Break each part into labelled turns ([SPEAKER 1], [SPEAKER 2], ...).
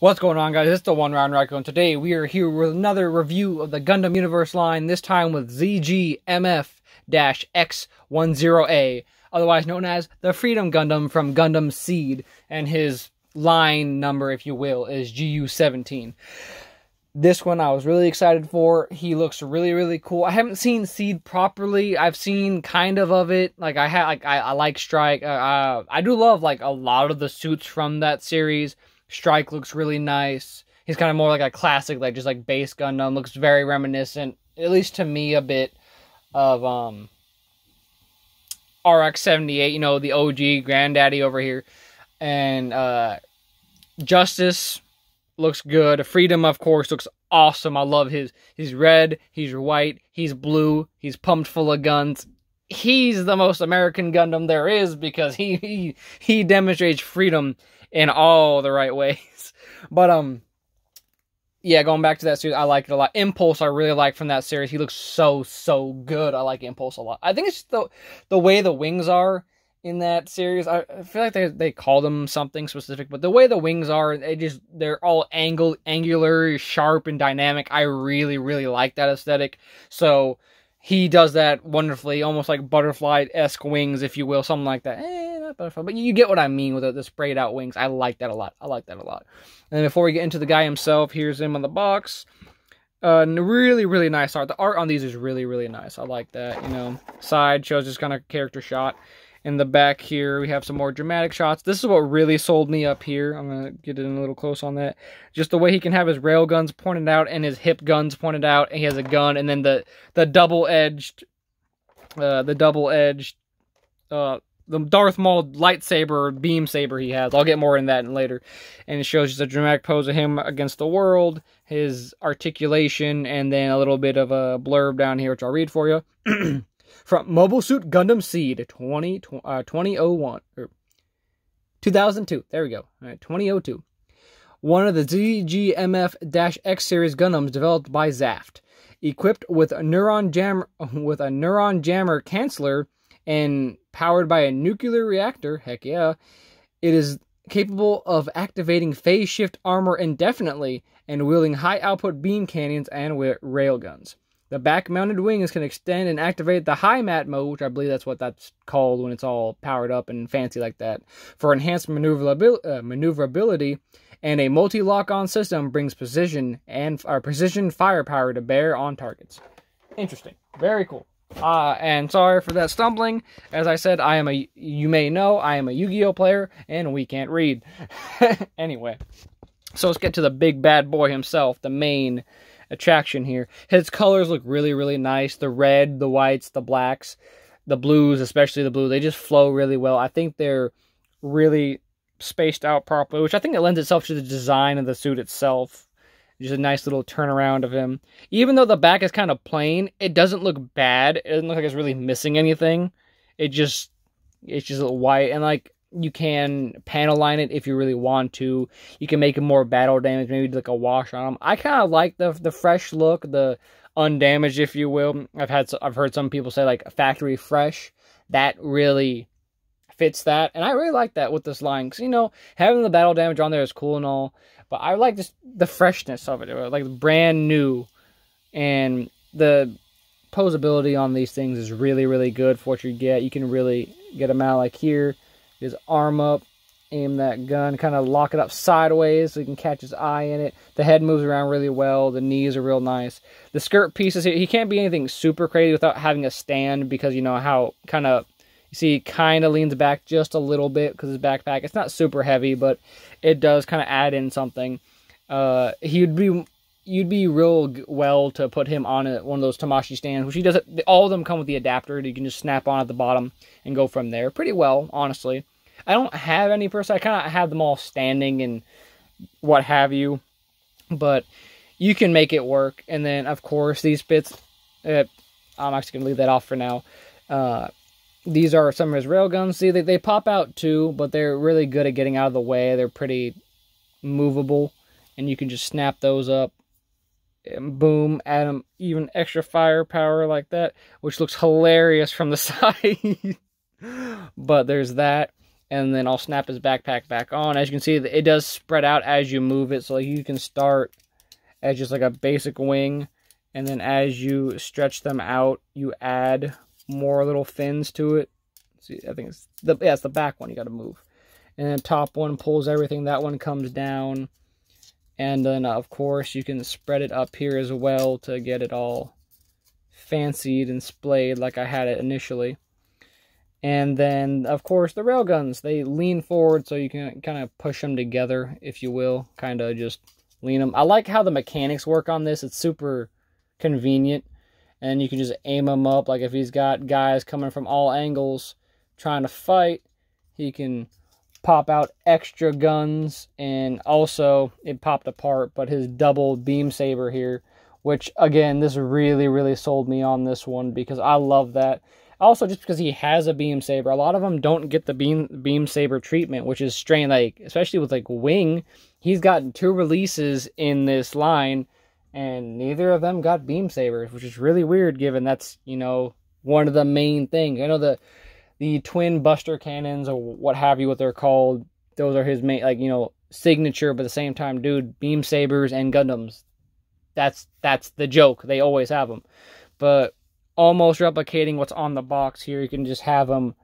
[SPEAKER 1] What's going on, guys? It's the One Round Raccoon. Today we are here with another review of the Gundam Universe line, this time with ZG-MF-X10A, otherwise known as the Freedom Gundam from Gundam Seed, and his line number, if you will, is GU-17. This one I was really excited for. He looks really cool. I haven't seen Seed properly. I've seen kind of it. Like I like Strike. I do love like a lot of the suits from that series. Strike looks really nice. He's kind of more like a classic, like just like base Gundam. Looks very reminiscent, at least to me, a bit of RX-78. You know, the OG granddaddy over here. And Justice looks good. Freedom, of course, looks awesome. I love he's red, he's white, he's blue, he's pumped full of guns. He's the most American Gundam there is because he demonstrates freedom in all the right ways. But yeah, going back to that series, I like it a lot. Impulse I really like from that series. He looks so good. I like Impulse a lot. I think it's just the way the wings are in that series. I feel like they call them something specific, but the way the wings are, they're all angular, sharp, and dynamic. I really like that aesthetic. So he does that wonderfully, almost like butterfly-esque wings, if you will, something like that. Not butterfly, but you get what I mean with the sprayed out wings. I like that a lot. And then before we get into the guy himself, here's him on the box. Really nice art. The art on these is really nice. I like that. You know, side shows this kind of character shot. In the back here, we have some more dramatic shots. This is what really sold me up here. I'm going to get in a little close on that. Just the way he can have his rail guns pointed out and his hip guns pointed out. And he has a gun, and then the double-edged, the Darth Maul lightsaber, beam saber he has. I'll get more in that later. And it shows just a dramatic pose of him against the world, his articulation, and then a little bit of a blurb down here, which I'll read for you. From Mobile Suit Gundam Seed 2001 or 2002. There we go. All right, 2002. One of the ZGMF-X series Gundams developed by Zaft, equipped with a neuron jammer canceller and powered by a nuclear reactor. Heck yeah! It is capable of activating phase shift armor indefinitely and wielding high output beam cannons and railguns. The back-mounted wings can extend and activate the high mat mode, which I believe that's what that's called when it's all powered up and fancy like that, for enhanced maneuverability, and a multi-lock-on system brings precision firepower to bear on targets. Interesting. Very cool. And sorry for that stumbling. As I said, you may know, I am a Yu-Gi-Oh player, and we can't read. Anyway, so let's get to the big bad boy himself, the main attraction here. His colors look really nice. The red, the whites, the blacks, the blues, especially the blue, they just flow really well. I think they're really spaced out properly, which I think it lends itself to the design of the suit itself. Just a nice little turnaround of him. Even though the back is kind of plain, it doesn't look bad. It doesn't look like it's really missing anything. It's just white, and like, you can panel line it if you really want to. You can make it more battle damage, maybe do like a wash on them. I kind of like the fresh look, the undamaged, if you will. I've heard some people say like factory fresh. That really fits that, and I really like that with this line, because, you know, having the battle damage on there is cool and all, but I like just the freshness of it, like brand new, and the posability on these things is really good for what you get. You can really get them out like here. His arm up, aim that gun, kind of lock it up sideways so he can catch his eye in it. The head moves around really well. The knees are real nice. The skirt pieces, he can't be anything super crazy without having a stand, because you know how you see he kind of leans back just a little bit because his backpack, it's not super heavy, but it does kind of add in something. You'd be real well to put him on one of those Tamashi stands, which he does. All of them come with the adapter that you can just snap on at the bottom and go from there pretty well, honestly. I don't have any personally. I kind of have them all standing and what have you, but you can make it work. And then, of course, these bits, I'm actually going to leave that off for now. These are some of his railguns. See, they pop out too, but they're really good at getting out of the way. They're pretty movable, and you can just snap those up. And boom, add them even extra firepower like that, which looks hilarious from the side. But there's that. and then I'll snap his backpack back on. As you can see, it does spread out as you move it, so you can start as just like a basic wing, and then as you stretch them out, you add more little fins to it. See, I think it's the back one you got to move, and then top one pulls everything. That one comes down, and then of course you can spread it up here as well to get it all fancied and splayed like I had it initially. And then, of course, the railguns, they lean forward so you can kind of push them together, if you will. Kind of just lean them. I like how the mechanics work on this. It's super convenient. And you can just aim them up. Like if he's got guys coming from all angles trying to fight, he can pop out extra guns. And also, it popped apart, but his double beam saber here, which, again, this really, really sold me on this one because I love that. Also, just because he has a beam saber, a lot of them don't get the beam saber treatment, which is strange. Like, especially with like Wing, he's gotten 2 releases in this line, and neither of them got beam sabers, which is really weird, given that's, you know, one of the main things. I know the twin buster cannons or what have you, what they're called. Those are his main, like, you know, signature. But at the same time, dude, beam sabers and Gundams, that's the joke. They always have them, but almost replicating what's on the box here. You can just have them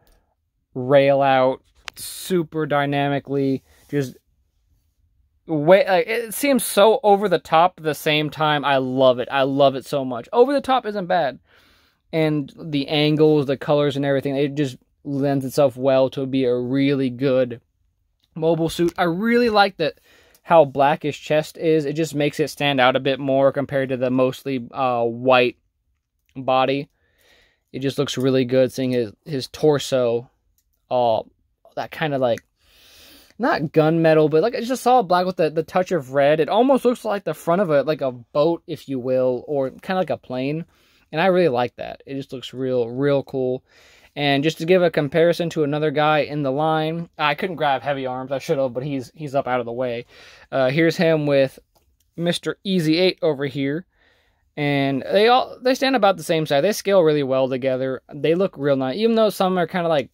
[SPEAKER 1] rail out super dynamically. Just way, like, it seems so over the top at the same time. I love it. I love it so much. Over the top isn't bad. And the angles, the colors and everything, it just lends itself well to be a really good mobile suit. I really like that how black his chest is. It just makes it stand out a bit more compared to the mostly white body. It just looks really good seeing his torso, that kind of like, not gunmetal, but like it's just solid black with the touch of red. It almost looks like the front of a boat, if you will, or kind of like a plane, and I really like that. It just looks real cool. And just to give a comparison to another guy in the line, I couldn't grab Heavy Arms. I should have, but he's up out of the way. Here's him with Mr. Easy 8 over here. And they stand about the same size. They scale really well together. They look real nice. Even though some are kind of like,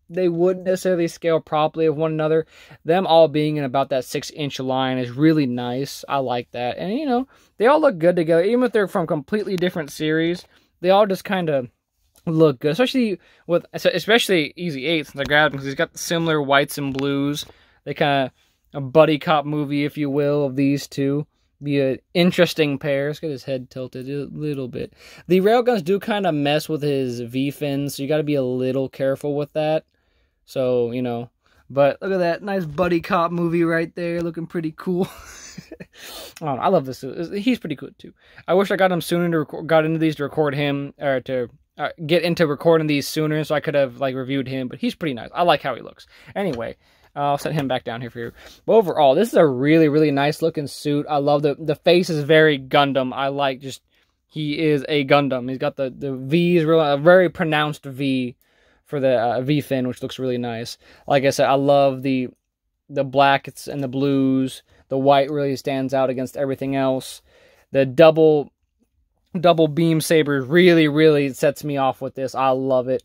[SPEAKER 1] they wouldn't necessarily scale properly with one another, them all being in about that 6-inch line is really nice. I like that. And, you know, they all look good together. Even if they're from completely different series, they all just kind of look good. Especially Easy 8, since I grabbed him, because he's got similar whites and blues. They kind of, a buddy cop movie, if you will, of these two. Be an interesting pair. Let's get his head tilted a little bit. The railguns do kind of mess with his V-fins, so you got to be a little careful with that. So, you know, but look at that nice buddy cop movie right there, looking pretty cool. I love this. He's pretty good too. I wish I got him sooner got into these to record him, or to get into recording these sooner, so I could have like reviewed him. But he's pretty nice. I like how he looks. Anyway. I'll set him back down here for you. But overall, this is a really, really nice looking suit. I love the face is very Gundam. I like just, he is a Gundam. He's got the V's, a very pronounced V for the V fin, which looks really nice. Like I said, I love the blacks and the blues. The white really stands out against everything else. The double beam saber really, really sets me off with this. I love it.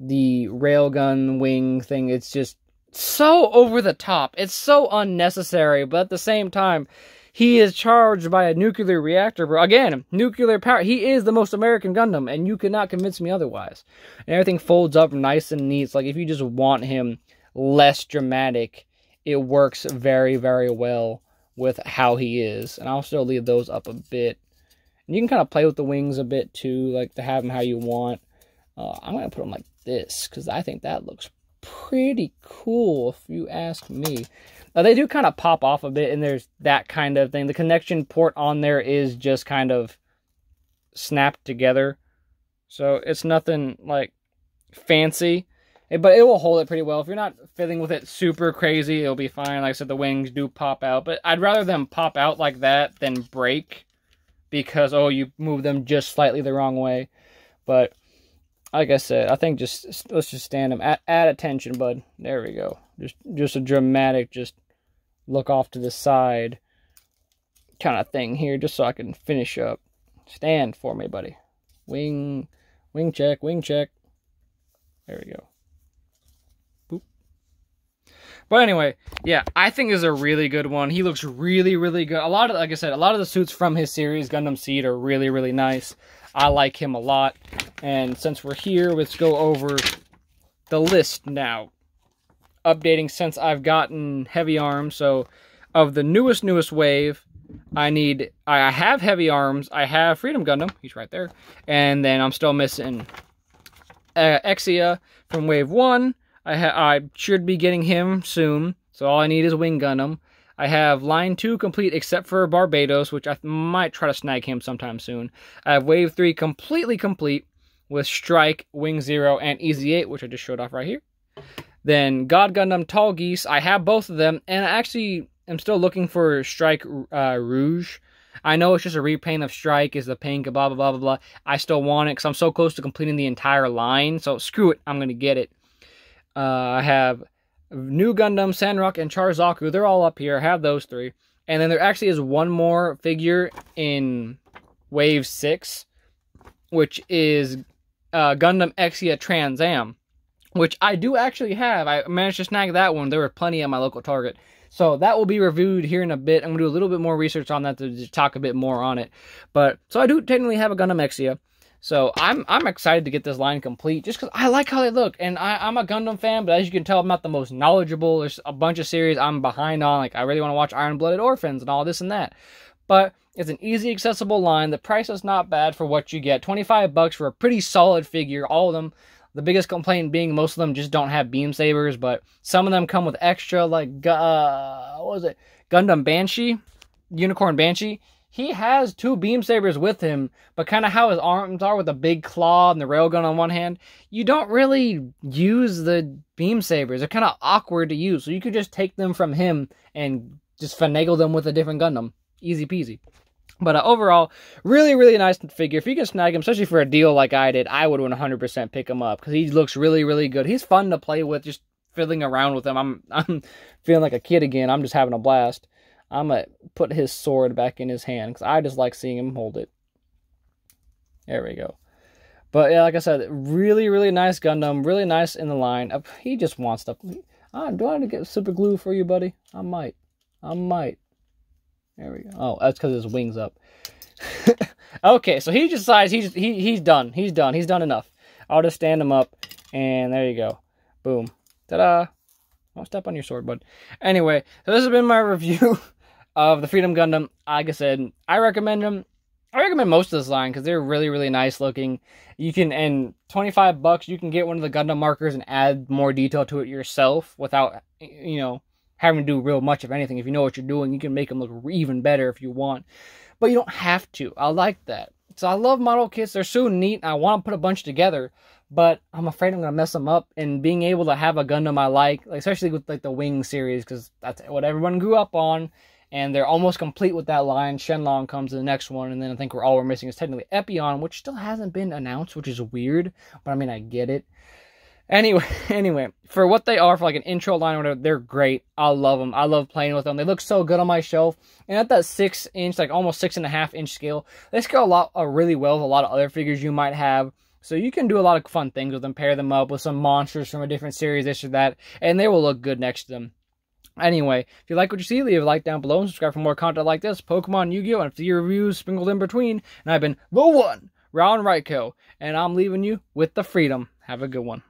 [SPEAKER 1] The railgun wing thing, it's just so over the top. It's so unnecessary, but at the same time, he is charged by a nuclear reactor. Bro. Again, nuclear power. He is the most American Gundam, and you cannot convince me otherwise. And everything folds up nice and neat. It's like if you just want him less dramatic, it works very, very well with how he is. And I'll still leave those up a bit. And you can kind of play with the wings a bit too, like to have them how you want. I'm going to put them like this, because I think that looks pretty cool, if you ask me. They do kind of pop off a bit, and there's that kind of thing. The connection port on there is just kind of snapped together, so it's nothing like fancy, but it will hold it pretty well. If you're not fiddling with it super crazy, it'll be fine. Like I said, the wings do pop out, but I'd rather them pop out like that than break, because, oh, you move them just slightly the wrong way. But like I said, I think let's just stand them. Add attention, bud. There we go. Just a dramatic, just look off to the side kind of thing here, just so I can finish up. Stand for me, buddy. Wing check, wing check. There we go. Boop. But anyway, yeah, I think this is a really good one. He looks really, really good. A lot of, like I said, a lot of the suits from his series, Gundam Seed, are really, really nice. I like him a lot. And since we're here, let's go over the list now. Updating since I've gotten Heavy Arms. So, of the newest wave, I have Heavy Arms, I have Freedom Gundam, he's right there, and then I'm still missing Exia from Wave 1. I should be getting him soon, so all I need is Wing Gundam. I have Line 2 complete except for Barbados, which I might try to snag him sometime soon. I have Wave 3 completely complete with Strike, Wing 0, and Easy 8, which I just showed off right here. Then God Gundam Tall Geese, I have both of them, and I actually am still looking for Strike Rouge. I know it's just a repaint of Strike, is the pink, blah, blah, blah, blah, blah. I still want it, because I'm so close to completing the entire line, so screw it, I'm going to get it. I have New Gundam, Sandrock, and Charzaku. They're all up here. I have those 3. And then there actually is one more figure in Wave 6, which is Gundam Exia Trans Am, which I do actually have. I managed to snag that one. There were plenty at my local Target. So that will be reviewed here in a bit. I'm going to do a little bit more research on that to just talk a bit more on it. But so I do technically have a Gundam Exia. So I'm excited to get this line complete just because I like how they look. And I'm a Gundam fan, but as you can tell, I'm not the most knowledgeable. There's a bunch of series I'm behind on. Like, I really want to watch Iron-Blooded Orphans and all this and that. But it's an easy, accessible line. The price is not bad for what you get. $25 for a pretty solid figure. All of them. The biggest complaint being most of them just don't have beam sabers, but some of them come with extra, like, what was it? Gundam Banshee? Unicorn Banshee? He has 2 beam sabers with him, but kind of how his arms are with a big claw and the railgun on one hand, you don't really use the beam sabers. They're kind of awkward to use, so you could just take them from him and just finagle them with a different Gundam. Easy peasy. But overall, really, really nice figure. If you can snag him, especially for a deal like I did, I would 100% pick him up because he looks really, really good. He's fun to play with, just fiddling around with him. I'm feeling like a kid again. I'm just having a blast. I'm going to put his sword back in his hand because I just like seeing him hold it. There we go. But yeah, like I said, really, really nice Gundam. Really nice in the line. He just wants stuff. Do I need to get super glue for you, buddy? I might. There we go. Oh, that's because his wing's up. Okay, so he decides he's done. He's done enough. I'll just stand him up, and there you go. Boom. Ta-da. Don't step on your sword, bud. Anyway, so this has been my review of the Freedom Gundam. Like I said, I recommend them. I recommend most of this line because they're really, really nice looking. You can, and $25, you can get one of the Gundam markers and add more detail to it yourself without, having to do real much of anything. If you know what you're doing, you can make them look even better if you want. But you don't have to. I like that. So I love model kits. They're so neat. I want to put a bunch together, but I'm afraid I'm going to mess them up. And being able to have a Gundam I like especially with like the Wing series, because that's what everyone grew up on, and they're almost complete with that line. Shenlong comes to the next one, and then I think all we're missing is technically Epion, which still hasn't been announced, which is weird, but I mean, I get it. Anyway, for what they are, for like an intro line or whatever, they're great. I love them. I love playing with them. They look so good on my shelf. And at that 6-inch, like almost 6.5-inch scale, they scale really well with a lot of other figures you might have. So you can do a lot of fun things with them. Pair them up with some monsters from a different series, this or that, and they will look good next to them. Anyway, if you like what you see, leave a like down below and subscribe for more content like this. Pokemon, Yu-Gi-Oh, and a few reviews sprinkled in between. And I've been the one, Ron Ryko, and I'm leaving you with the freedom. Have a good one.